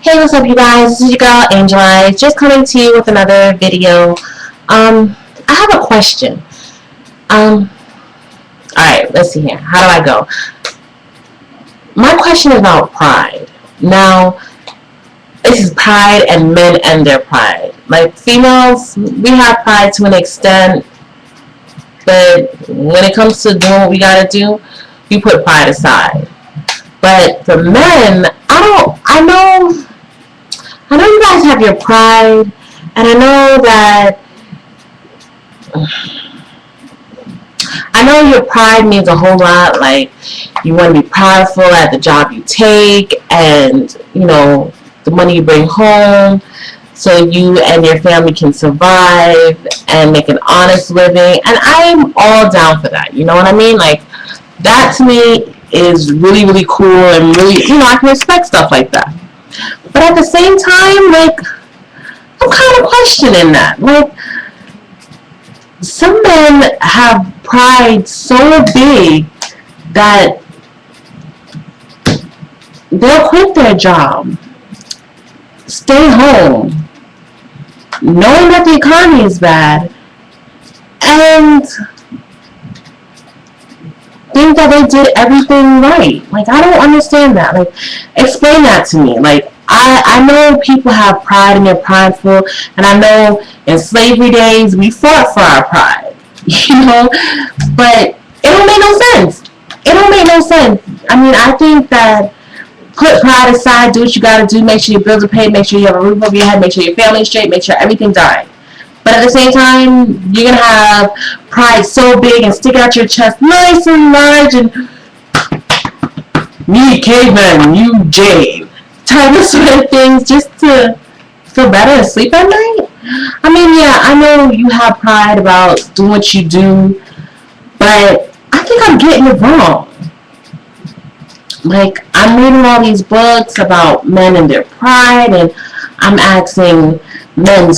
Hey, what's up, you guys? This is your girl, Angel Eyes, just coming to you with another video. I have a question. Alright, let's see here. How do I go? My question is about pride. Now, this is pride and men and their pride. Like, females, we have pride to an extent, but when it comes to doing what we gotta do, we put pride aside. But for men, I know you guys have your pride, and I know your pride means a whole lot. Like, you want to be prideful at the job you take, and the money you bring home, so you and your family can survive and make an honest living. And I'm all down for that. You know what I mean? Like, that to me is really, really cool, and really, I can respect stuff like that. But at the same time, like, I'm kind of questioning that. Like, some men have pride so big that they'll quit their job, stay home, knowing that the economy is bad, and think that they did everything right. Like, I don't understand that. Like, explain that to me. Like, I know people have pride and they're prideful, and I know in slavery days we fought for our pride, but it don't make no sense. It don't make no sense. I mean, I think that put pride aside, do what you gotta do, make sure your bills are paid, make sure you have a roof over your head, make sure your family's straight, make sure everything's alright. But at the same time, you're gonna have pride so big and stick out your chest nice and large and me caveman, you jade type of sort of things, just to feel better and sleep at night. I mean, yeah, I know you have pride about doing what you do, but I think I'm getting it wrong. Like, I'm reading all these books about men and their pride, and I'm asking men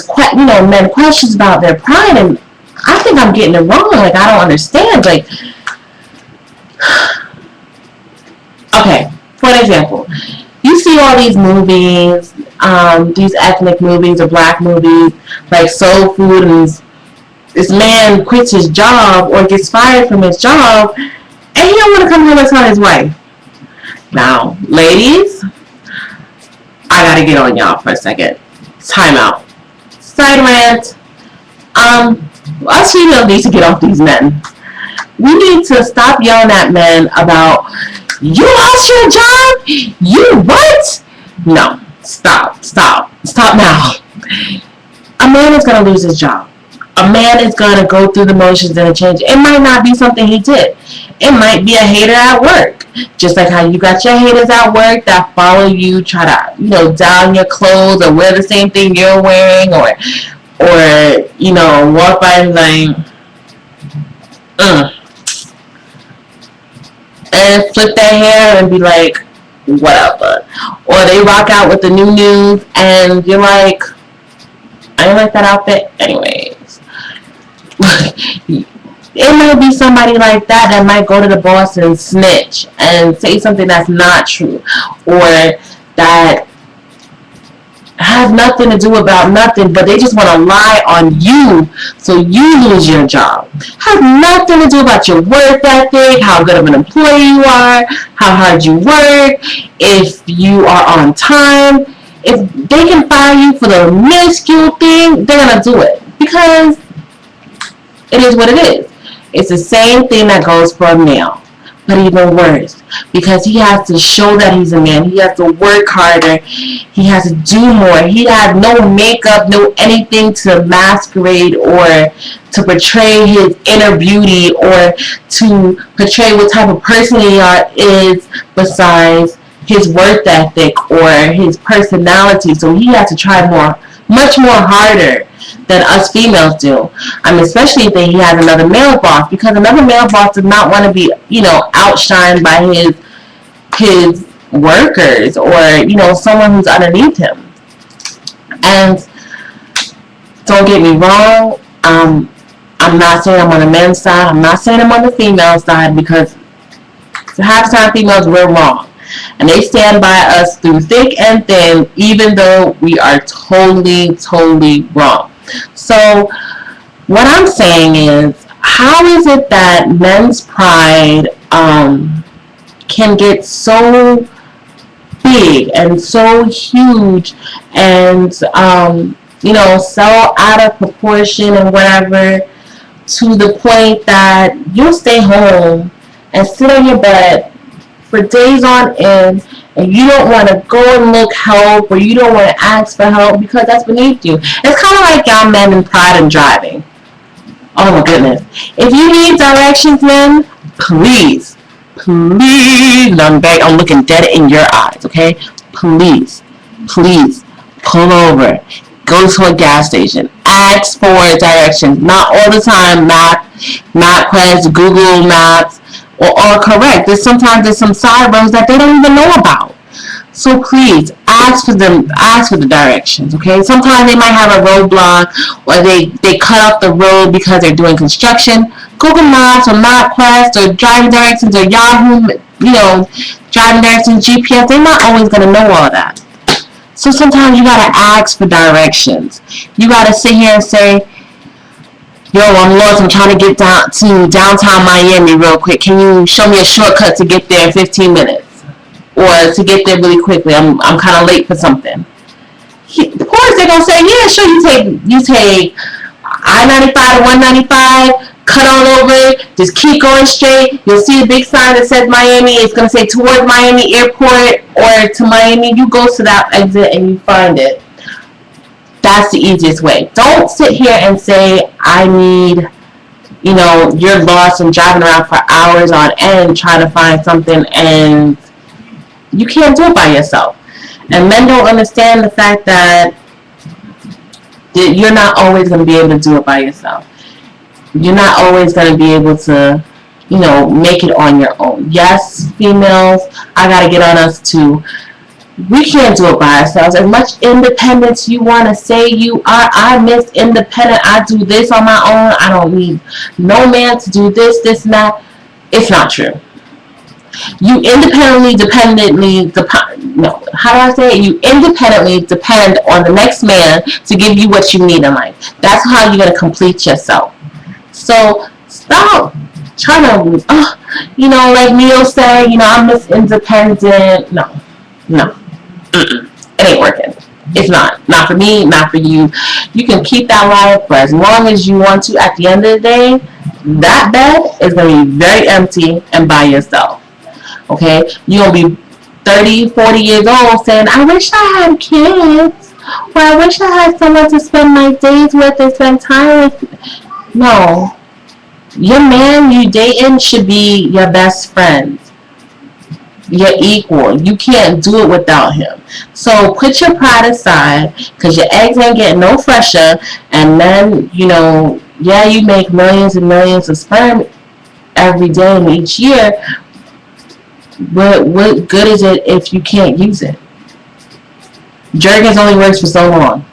questions about their pride, and I think I'm getting it wrong. Like, I don't understand. Like, okay, for example, you see all these movies, these ethnic movies or black movies, like Soul Food, and this man quits his job or gets fired from his job, and he don't want to come home and tell his wife. Now, ladies, I gotta get on y'all for a second. Time out. Side rant. Us females need to get off these men. We need to stop yelling at men about, you lost your job? You what? No. Stop now. A man is going to lose his job. A man is going to go through the motions and change. It might not be something he did. It might be a hater at work. Just like how you got your haters at work that follow you, try to, down your clothes or wear the same thing you're wearing, or walk by and like, and flip their hair and be like, whatever. Or they rock out with the new news and you're like, I don't like that outfit anyways. It might be somebody like that might go to the boss and snitch and say something that's not true, or that has nothing to do about nothing, but they just want to lie on you so you lose your job. Has nothing to do about your work ethic, how good of an employee you are, how hard you work, if you are on time. If they can fire you for the minuscule thing, they're going to do it, because it is what it is. It's the same thing that goes for a male, but even worse, because he has to show that he's a man. He has to work harder. He has to do more. He has no makeup, no anything to masquerade or to portray his inner beauty or to portray what type of person he is besides his work ethic or his personality. So he has to try much more harder than us females do. I mean, especially if he has another male boss, because another male boss does not want to be, outshined by his workers or, someone who's underneath him. And don't get me wrong, I'm not saying I'm on the men's side. I'm not saying I'm on the female side, because half the time females, we're wrong. And they stand by us through thick and thin, even though we are totally wrong. So what I'm saying is, how is it that men's pride can get so big and so huge and so out of proportion and whatever, to the point that you'll stay home and sit on your bed for days on end, and you don't want to go and look help, or you don't want to ask for help because that's beneath you. It's kind of like y'all men in pride in driving. Oh my goodness. If you need directions, men, please, I'm looking dead in your eyes, okay? Please, pull over. Go to a gas station. Ask for directions. Not all the time. MapQuest, Google Maps, or correct. Sometimes there's some side roads that they don't even know about. So please ask for the directions, okay? Sometimes they might have a roadblock, or they cut off the road because they're doing construction. Google Maps or MapQuest or driving directions or Yahoo, driving directions, GPS, they're not always going to know all that. So sometimes you got to ask for directions. You got to sit here and say, yo, I'm lost. I'm trying to get down to downtown Miami real quick. Can you show me a shortcut to get there in 15 minutes? Or to get there really quickly. I'm kind of late for something. Of course they're going to say, yeah, sure, you take I-95 to 195, cut on over, just keep going straight. You'll see a big sign that says Miami. It's going to say towards Miami Airport or to Miami. You go to that exit and you find it. That's the easiest way. Don't sit here and say, I need, you're lost and driving around for hours on end trying to find something, and you can't do it by yourself. And men don't understand the fact that you're not always going to be able to do it by yourself. You're not always going to be able to, make it on your own. Yes, females, I got to get on us too. We can't do it by ourselves. As much independence you want to say you are, I miss independent. I do this on my own. I don't need no man to do this, and that. It's not true. You independently depend on the next man to give you what you need in life. That's how you're going to complete yourself. So stop trying to, like Neil said, I'm Miss Independent. No. It ain't working. It's not for me, not for you. You can keep that life for as long as you want to. At the end of the day, that bed is going to be very empty and by yourself. Okay, you're going to be 30, 40 years old saying, I wish I had kids, or I wish I had someone to spend my days with and spend time with. No, your man you dating should be your best friend, your equal. You can't do it without him. So put your pride aside, because your eggs ain't getting no fresher, and then, you make millions and millions of sperm every day and each year. What good is it if you can't use it? Jergens only works for so long.